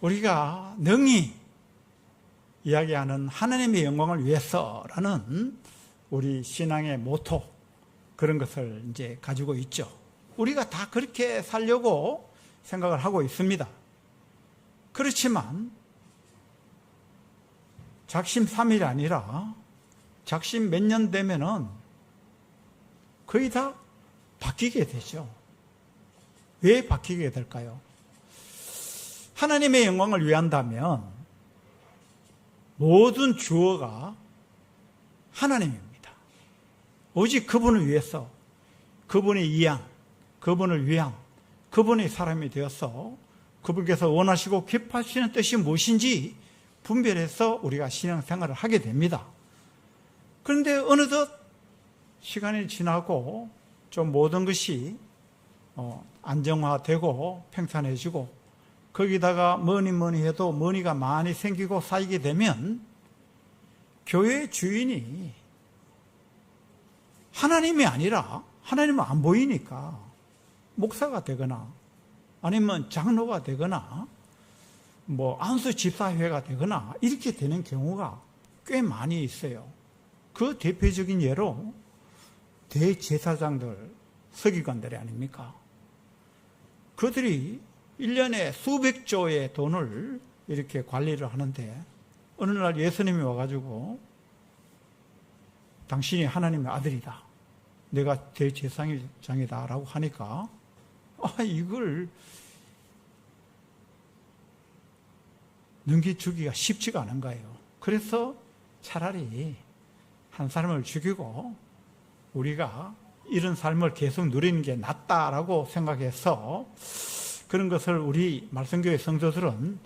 우리가 능히 이야기하는 하나님의 영광을 위해서라는 우리 신앙의 모토, 그런 것을 이제 가지고 있죠. 우리가 다 그렇게 살려고 생각을 하고 있습니다. 그렇지만 작심삼일이 아니라 작심 몇 년 되면은 거의 다 바뀌게 되죠. 왜 바뀌게 될까요? 하나님의 영광을 위한다면 모든 주어가 하나님입니다. 오직 그분을 위해서, 그분의 이양, 그분을 위한, 그분의 사람이 되어서 그분께서 원하시고 기뻐하시는 뜻이 무엇인지 분별해서 우리가 신앙생활을 하게 됩니다. 그런데 어느덧 시간이 지나고 좀 모든 것이 안정화되고 평탄해지고 거기다가 뭐니 해도 머니가 많이 생기고 쌓이게 되면 교회의 주인이 하나님이 아니라, 하나님은 안 보이니까 목사가 되거나 아니면 장로가 되거나 뭐 안수 집사회가 되거나 이렇게 되는 경우가 꽤 많이 있어요. 그 대표적인 예로 대제사장들, 서기관들이 아닙니까? 그들이 1년에 수백 조의 돈을 이렇게 관리를 하는데 어느 날 예수님이 와가지고 당신이 하나님의 아들이다, 내가 대제사장이다 라고 하니까 이걸 넘겨주기가 쉽지가 않은 거예요. 그래서 차라리 한 사람을 죽이고 우리가 이런 삶을 계속 누리는 게 낫다라고 생각해서 그런 것을 우리 말씀교회 성도들은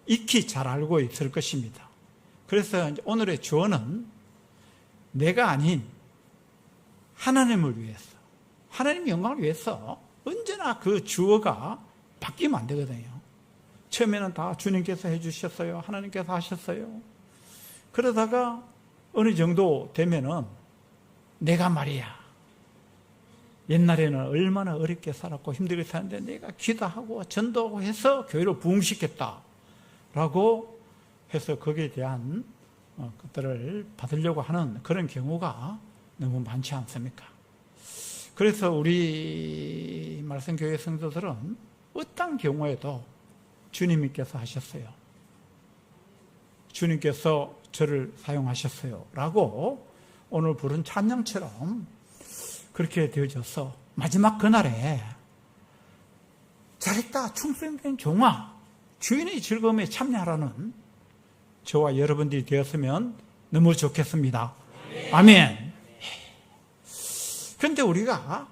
익히 잘 알고 있을 것입니다. 그래서 오늘의 주어는 내가 아닌 하나님을 위해서, 하나님의 영광을 위해서 언제나 그 주어가 바뀌면 안 되거든요. 처음에는 다 주님께서 해주셨어요, 하나님께서 하셨어요. 그러다가 어느 정도 되면은 내가 말이야, 옛날에는 얼마나 어렵게 살았고 힘들게 사는데 내가 기도하고 전도하고 해서 교회를 부흥시켰다라고 해서 거기에 대한 것들을 받으려고 하는 그런 경우가 너무 많지 않습니까? 그래서 우리 말씀교회 성도들은 어떤 경우에도 주님께서 하셨어요, 주님께서 저를 사용하셨어요 라고 오늘 부른 찬양처럼 그렇게 되어져서 마지막 그날에 잘했다, 충성된 종아, 주인의 즐거움에 참여하라는 저와 여러분들이 되었으면 너무 좋겠습니다. 아멘. 그런데 우리가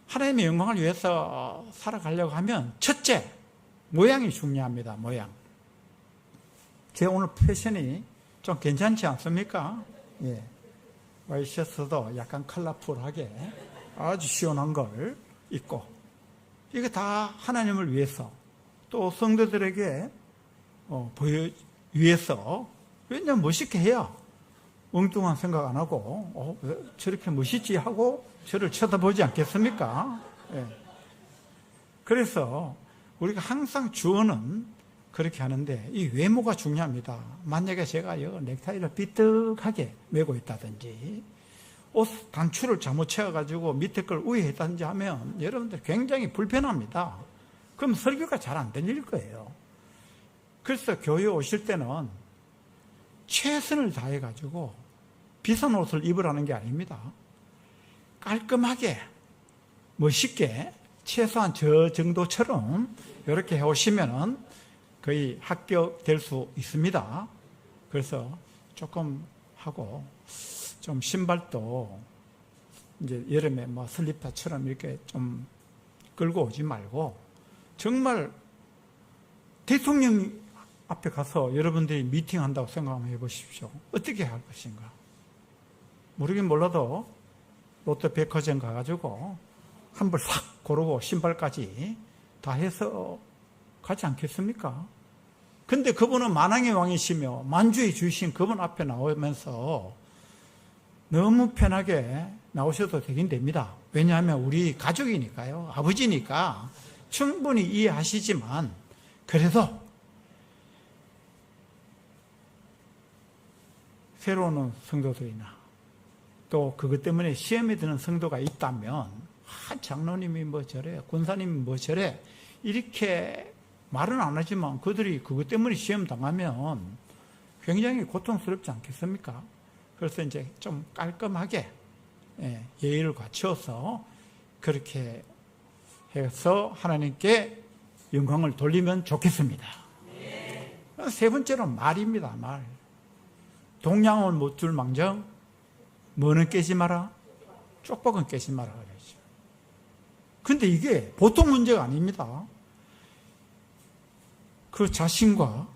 하나님의 영광을 위해서 살아가려고 하면 첫째, 모양이 중요합니다. 모양. 제 오늘 패션이 좀 괜찮지 않습니까? 예. 와이셔츠도 약간 컬러풀하게 아주 시원한 걸 입고, 이게 다 하나님을 위해서, 또 성도들에게 위해서, 왜냐면 멋있게 해야 엉뚱한 생각 안 하고 왜 저렇게 멋있지 하고 저를 쳐다보지 않겠습니까? 예. 그래서 우리가 항상 주어는 그렇게 하는데 이 외모가 중요합니다. 만약에 제가 넥타이를 삐뚤하게 메고 있다든지 옷 단추를 잘못 채워가지고 밑에 걸 위에 했다든지 하면 여러분들 굉장히 불편합니다. 그럼 설교가 잘 안 들릴 거예요. 그래서 교회 오실 때는 최선을 다해가지고 비싼 옷을 입으라는 게 아닙니다. 깔끔하게 멋있게 최소한 저 정도처럼 이렇게 해오시면은 거의 합격될 수 있습니다. 그래서 조금 하고, 좀 신발도 이제 여름에 뭐 슬리퍼처럼 이렇게 좀 끌고 오지 말고, 정말 대통령 앞에 가서 여러분들이 미팅한다고 생각 한번 해보십시오. 어떻게 할 것인가? 모르긴 몰라도 롯데 백화점 가가지고 한 벌 싹 고르고 신발까지 다 해서 가지 않겠습니까? 근데 그분은 만왕의 왕이시며 만주의 주이신 그분 앞에 나오면서 너무 편하게 나오셔도 되긴 됩니다. 왜냐하면 우리 가족이니까요, 아버지니까 충분히 이해하시지만, 그래도 새로 오는 성도들이나 또 그것 때문에 시험에 드는 성도가 있다면 장로님이 뭐 저래, 권사님이 뭐 저래 이렇게 말은 안 하지만 그들이 그것 때문에 시험 당하면 굉장히 고통스럽지 않겠습니까? 그래서 이제 좀 깔끔하게 예의를 갖추어서 그렇게 해서 하나님께 영광을 돌리면 좋겠습니다. 세 번째로 말입니다. 말. 동양을 못 줄 망정 뭐는 깨지 마라? 쪽박은 깨지 마라 그러죠. 근데 이게 보통 문제가 아닙니다. 그 자신과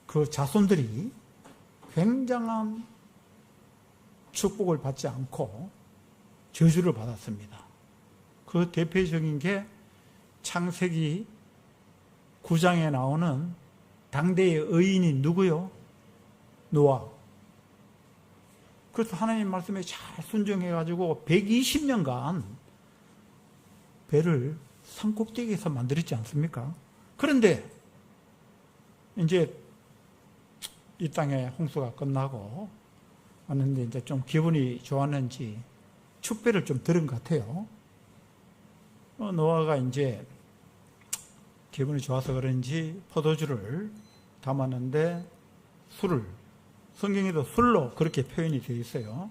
그 자손들이 굉장한 축복을 받지 않고 저주를 받았습니다. 그 대표적인 게 창세기 9장에 나오는 당대의 의인이 누구요? 노아. 그래서 하나님 말씀에 잘 순종해가지고 120년간 배를 산꼭대기에서 만들었지 않습니까? 그런데 이제 이 땅에 홍수가 끝나고 왔는데 이제 좀 기분이 좋았는지 축배를 좀 들은 것 같아요. 노아가 이제 기분이 좋아서 그런지 포도주를 담았는데 술을, 성경에도 술로 그렇게 표현이 되어 있어요.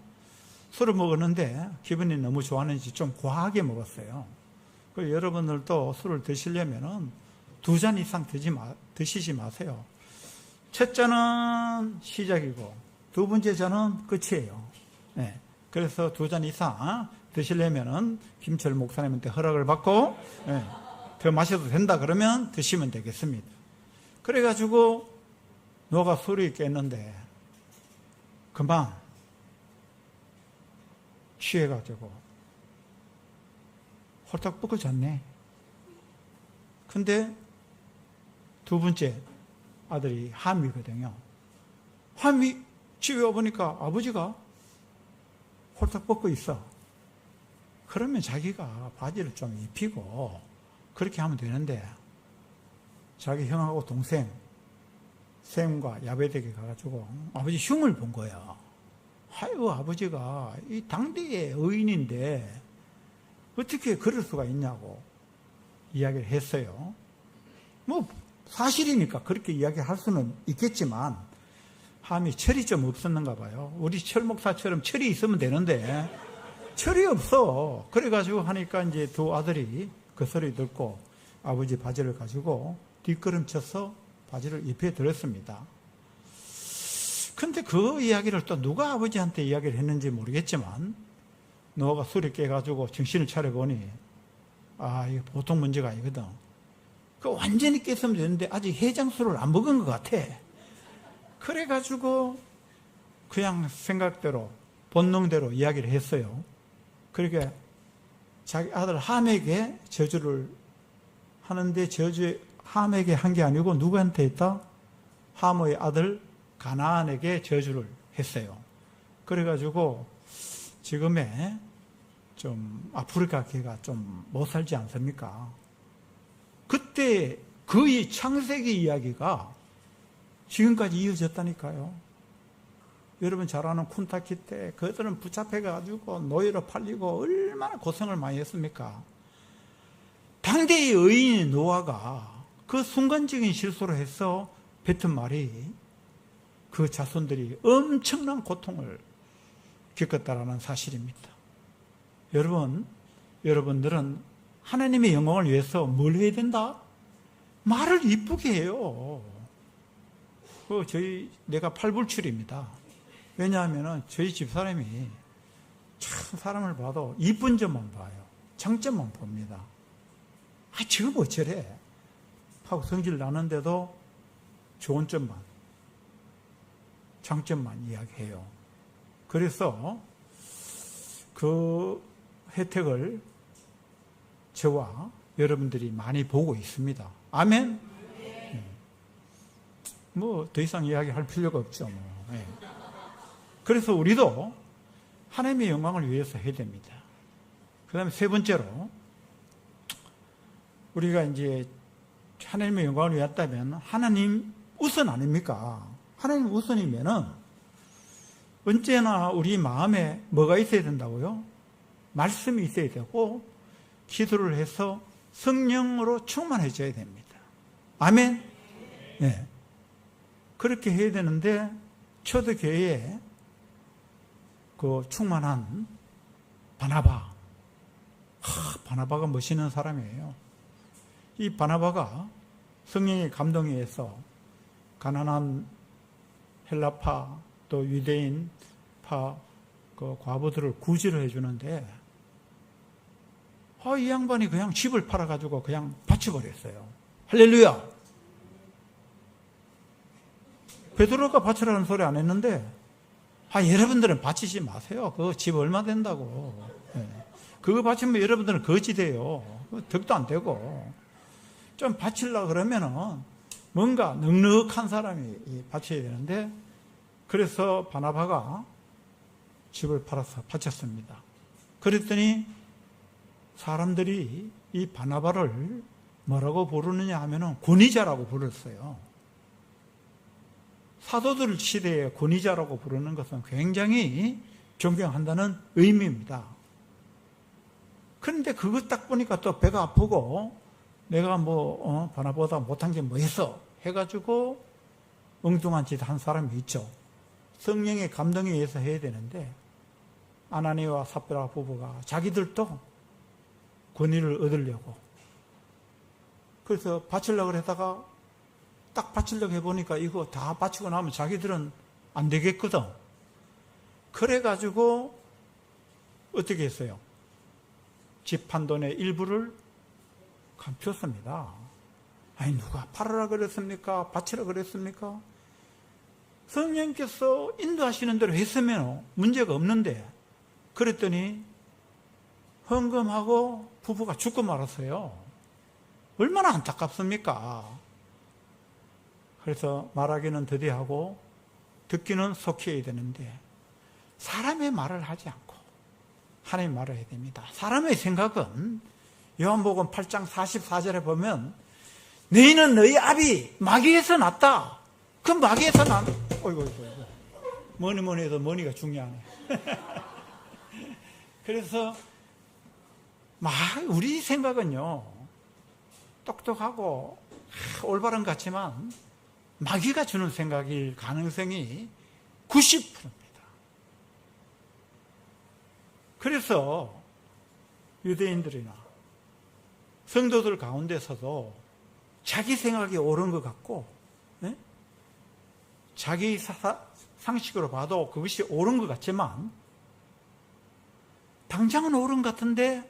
술을 먹었는데 기분이 너무 좋았는지 좀 과하게 먹었어요. 그래서 여러분들도 술을 드시려면 2잔 이상 드시지 마세요. 첫 잔은 시작이고 두 번째 잔은 끝이에요. 네. 그래서 2잔 이상 드시려면 김철 목사님한테 허락을 받고 더 마셔도 된다 그러면 드시면 되겠습니다. 그래가지고 노아가 술이 깼는데 그만 취해가지고 홀딱 뻗어 잤네. 근데 두 번째 아들이 함이거든요. 함이 집에 와보니까 아버지가 홀딱 뻗고 있어. 그러면 자기가 바지를 좀 입히고 그렇게 하면 되는데 자기 형하고 동생 셈과 야베덱에 가가지고 아버지 흉을 본 거야. 아이고 아버지가 이 당대의 의인인데 어떻게 그럴 수가 있냐고 이야기를 했어요. 뭐 사실이니까 그렇게 이야기할 수는 있겠지만 함이 철이 좀 없었는가 봐요. 우리 철 목사처럼 철이 있으면 되는데 철이 없어. 그래가지고 하니까 이제 두 아들이 그 소리 듣고 아버지 바지를 가지고 뒷걸음쳐서 바지를 입혀 드렸습니다. 근데 그 이야기를 또 누가 아버지한테 이야기를 했는지 모르겠지만 노아가 술이 깨가지고 정신을 차려보니 이거 보통 문제가 아니거든. 그 완전히 깼으면 되는데 아직 해장술을 안 먹은 것 같아. 그래가지고 그냥 생각대로 본능대로 이야기를 했어요. 그러니까 자기 아들 함에게 저주를 하는데 함에게 한 게 아니고 누구한테 했다? 함의 아들 가나안에게 저주를 했어요. 그래가지고 지금의 좀 아프리카 계가 좀 못 살지 않습니까? 그때 그 창세기 이야기가 지금까지 이어졌다니까요. 여러분 잘 아는 쿤타키 때 그들은 붙잡혀가지고 노예로 팔리고 얼마나 고생을 많이 했습니까? 당대의 의인 노아가 그 순간적인 실수로 해서 뱉은 말이 그 자손들이 엄청난 고통을 겪었다라는 사실입니다. 여러분들은 하나님의 영광을 위해서 뭘 해야 된다? 말을 이쁘게 해요. 내가 팔불출입니다. 왜냐하면 저희 집사람이 참 사람을 봐도 이쁜 점만 봐요. 장점만 봅니다. 지금 어쩌래? 하고 성질 나는데도 좋은 점만, 장점만 이야기해요. 그래서 그 혜택을 저와 여러분들이 많이 보고 있습니다. 아멘? 뭐 더 이상 이야기할 필요가 없죠. 그래서 우리도 하나님의 영광을 위해서 해야 됩니다. 그 다음에 세 번째로 우리가 이제 하나님의 영광을 위했다면 하나님 우선 아닙니까? 하나님 우선이면은 언제나 우리 마음에 뭐가 있어야 된다고요? 말씀이 있어야 되고 기도를 해서 성령으로 충만해져야 됩니다. 아멘? 네. 그렇게 해야 되는데 초대교회에 그 충만한 바나바가 멋있는 사람이에요. 이 바나바가 성령의 감동에 의해서 가난한 헬라파 또 유대인파 그 과부들을 구제를 해주는데 이 양반이 그냥 집을 팔아가지고 그냥 바쳐버렸어요. 할렐루야! 베드로가 바치라는 소리 안 했는데 여러분들은 바치지 마세요. 그거 집 얼마 된다고. 그거 바치면 여러분들은 거지 돼요. 덕도 안 되고. 좀 바치려고 그러면은 뭔가 넉넉한 사람이 바쳐야 되는데 그래서 바나바가 집을 팔아서 바쳤습니다. 그랬더니 사람들이 이 바나바를 뭐라고 부르느냐 하면은 권위자라고 불렀어요. 사도들 시대에 권위자라고 부르는 것은 굉장히 존경한다는 의미입니다. 그런데 그것 딱 보니까 또 배가 아프고 내가 바나바보다 못한 게 뭐 있어 해가지고 엉뚱한 짓 한 사람이 있죠. 성령의 감동에 의해서 해야 되는데 아나니와 삽비라 부부가 자기들도 권위를 얻으려고 그래서 바치려고 했다가 딱 바치려고 해보니까 이거 다 바치고 나면 자기들은 안 되겠거든. 그래가지고 어떻게 했어요? 집 판 돈의 일부를 감췄습니다. 누가 팔으라 그랬습니까? 바치라 그랬습니까? 성령께서 인도하시는 대로 했으면 문제가 없는데 그랬더니 헌금하고 부부가 죽고 말았어요. 얼마나 안타깝습니까? 그래서 말하기는 더디하고 듣기는 속히 해야 되는데 사람의 말을 하지 않고 하나님의 말을 해야 됩니다. 사람의 생각은 요한복음 8장 44절에 보면 너희는 너희 아비 마귀에서 났다. 그 마귀에서 어이구. 뭐니 해도 뭐니가 중요하네. 그래서 우리 생각은요 똑똑하고 올바른 것 같지만 마귀가 주는 생각일 가능성이 90%입니다. 그래서 유대인들이나 성도들 가운데서도 자기 생각이 옳은 것 같고 자기 상식으로 봐도 그것이 옳은 것 같지만 당장은 옳은 것 같은데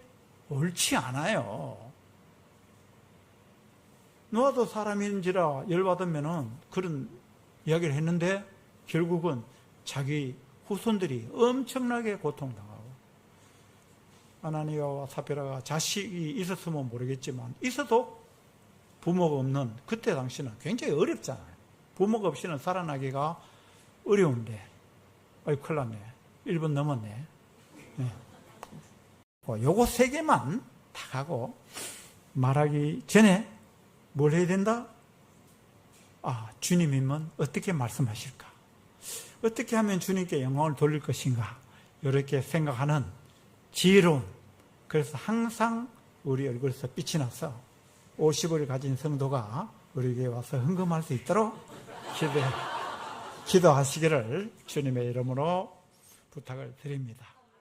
옳지 않아요. 노아도 사람인지라 열받으면 그런 이야기를 했는데 결국은 자기 후손들이 엄청나게 고통당하고 아나니아와 삽비라가 자식이 있었으면 모르겠지만 있어도 부모가 없는 그때 당시는 굉장히 어렵잖아요. 부모가 없이는 살아나기가 어려운데 큰일 났네. 1분 넘었네. 요거 3개만 다 하고 말하기 전에 뭘 해야 된다? 주님이면 어떻게 말씀하실까? 어떻게 하면 주님께 영광을 돌릴 것인가? 이렇게 생각하는 지혜로운, 그래서 항상 우리 얼굴에서 빛이 나서 50을 가진 성도가 우리에게 와서 헌금할 수 있도록 기도하시기를 주님의 이름으로 부탁을 드립니다.